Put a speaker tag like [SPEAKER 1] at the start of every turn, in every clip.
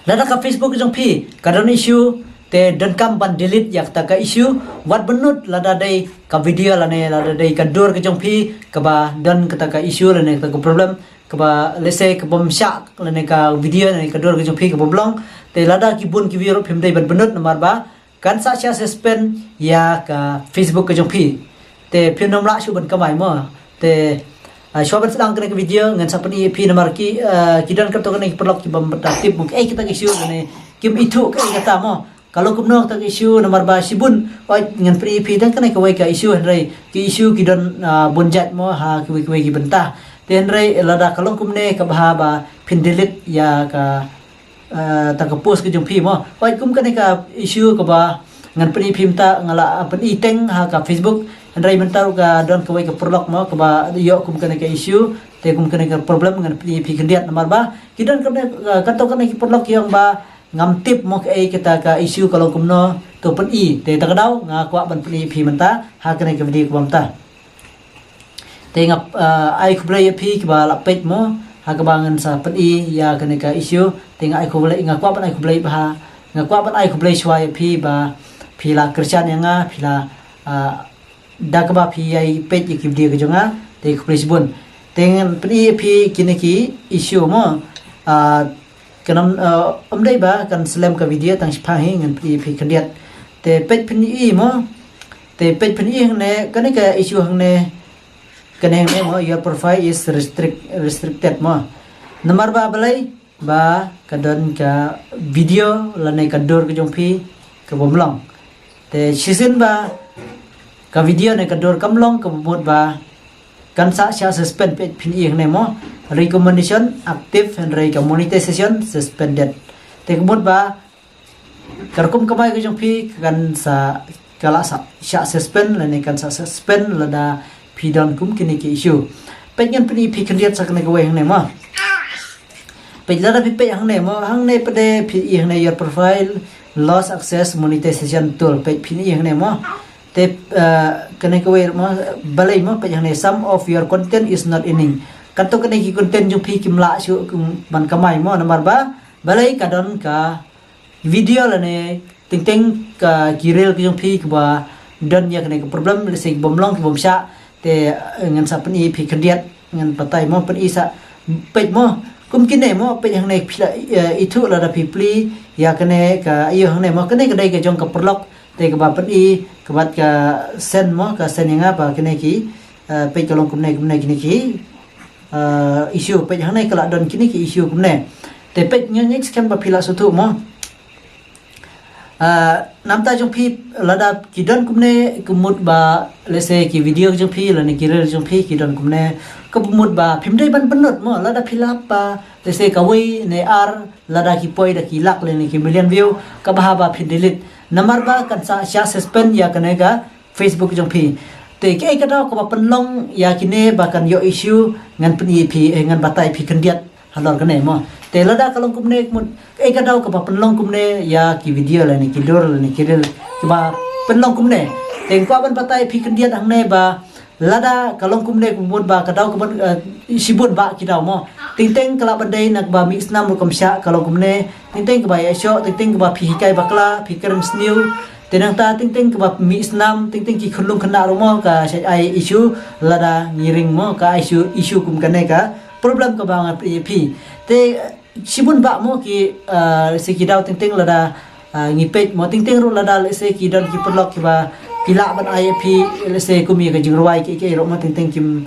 [SPEAKER 1] แล้วถ้ากับ Facebook จงพี่กระดอนอิชูแต่ดันกำบัน delete อยากตะกะอิชูวัดบนุษละดาได้กับวิดีโอละเนี่ยละดาได้กระดอร์กจงพี่กับดันกะตะกะอิชูละเนี่ยตะกะ problem กับlet's say กับบมชักละเนี่ยกะวิดีโอละเนี่ยกระดอร์กจงพี่กับบมลองแต่ละดากิบุนกิวิโรพิมได้บันบนุษนมารบากันซะชา suspend อยากะ Facebook จงพี่แต่พิมนมละชูบันกะหมายมั้แต่Shwaban sedang kena ke video ngan sapani pi nomor ki kidan kata kena perlok ki bambatip mung kita isu ne kim itu ke kata mo kalau kumno ta isu nomor ba sibun oi ngan pi dan kena ke wai ka isu rai ki isu kidan bonjat mo ha ki ki bentah ten rai lada kalau kumne ka bah ba pindelit ya ka ta ka post ke jong pi mo oi kum kena ka isu ka ba ngan pim ta ngala pani teng ha ka Facebook Andai mentar ka don ka wai ka perlok mo ka ba yo kum kena ka issue te kum kena ka problem ngan pi kendiat nomor ba kidan kena kato kena ki perlok yang ba ngam tip mo ka kita ka issue kalau kumno to pen I te ta kadau nga kwa ban pi menta ha kena ka video ka bamta te ngap ai ku play pi ka ba la page mo ha ka bangan sa pen I ya kena ka issue te nga ai ku play nga kwa ban ai ku play ba nga kwa ban ai ku play swai pi ba pi la kerjaan yang nga pi la Dakaba pi ai page ki video ke jonga te ku presbon tengan pri pi kineki issue mo kanam amdai ba kan slam ka video tang sipahi ngan pri kendiat te page pni mo te page pni ne kan ka issue hang ne kaneng ne mo your profile is restricted mo nomor ba balai ba kadon ka video lanai ka dor ke jong pi ke bomlong te season ba ka video ne ka dor kamlong ka bot ba kan sa suspend page pin I ne mo recommendation active and rei ka monetization suspended te ka bot ba karkum kamai ka jong pi kan sa kala sa suspend la ne kan sa suspend la da pi don kum kini ki issue page ngan pin pi kendiat sa ne ka wai ne mo page la da pi hang ne mo hang ne pade pi ne your profile loss access monetization tool page pin I ne mo te kena ke way mo balai mo pa yang some of your content is not earning kato kena ki content jung pi kimla su ban kamai mo nomor ba balai kadon ka video la ne ting ka kirel ki jung pi ba don ya kena ke problem le sing bomlong ki bomsha te ngan sa pani pi kendiat ngan patai mo pan isa pej mo kum kine mo pe yang ne itu la da pi pli ya kena ka ayo hang ne mo kena ke dai ke jong ka perlok te ka ba pan I kabat ka send mo ka send yang apa kene ki pe kolong kumne kene ki issue pe hang nai kala don kini ki issue kumne te pe nyang scam ba pila sutu mo namta jong pi lada ki don kumne kumut ba lese ki video jong pi la ne ki rel jong pi ki don kumne kumut ba phim dai ban banut mo lada phila pa lese ka wei ne ar lada ki poi da ki lak le ne ki million view ka ba ba phin delete nomor ba kan sa suspend ya kanega Facebook jong pi te ke ka daw ko panlong ya kine ba kan yo issue ngan pi ngan batai pi kendiat halor kane mo te lada kalong kumne ke ka daw ko panlong kumne ya ki video la ni ki dor la ni ki rel ki ba panlong kumne te ko ban batai pi kendiat ang ne ba lada kalong kumne kumut ba ka daw ko sibun ba ki daw mo ting kala bandai nak ba mix nam ru kamsha kalong kumne ting ba ya sho ting ba pi hikai bakla pi kerem sniu tenang ta ting ke ba mix nam ting ki khulung khana ro mo ka ai issue lada ngiring mo ka issue kum kane ka problem ka ba pi te sibun ba mo ki se ki daw ting lada ngipet mo ting ru lada se ki dan ki perlok ki ba pila ban IP let's say kumi ka jingruai ke ro ma ting kim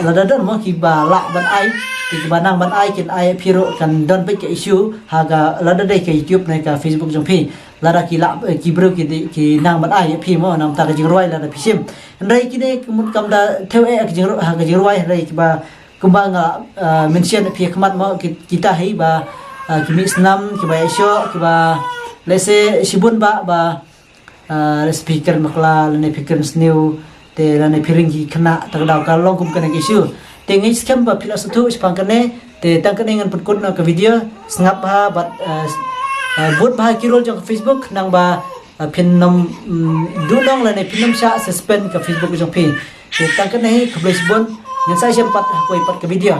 [SPEAKER 1] lada don mo ki ba la ban ai ki ba nang ban ai kin IP ro kan don pe ke issue haga lada dai ke YouTube ne ka Facebook jong pi lada ki la ki bro ki nang ban ai IP mo nam ta ka jingruai lada pisim ndai ki ne kum kam da theo e ka jingru ha ka jingruai ndai ki ba kumba nga mention pi khmat mo kita hi ba ki mi snam ki ba sho ki ba let's say sibun ba speaker makla lane fikir snew te lane piring ki khana tagdaw ka long kum kana issue te ngai scam ba pila satu spang kane te tang kane ngan pun ka video snap ha bat bot ba kirol jong Facebook nang ba pin nom dulong lane pinom sha suspend ka Facebook jong pin te tang kane khablai bon ngan sai sempat koi pat ka video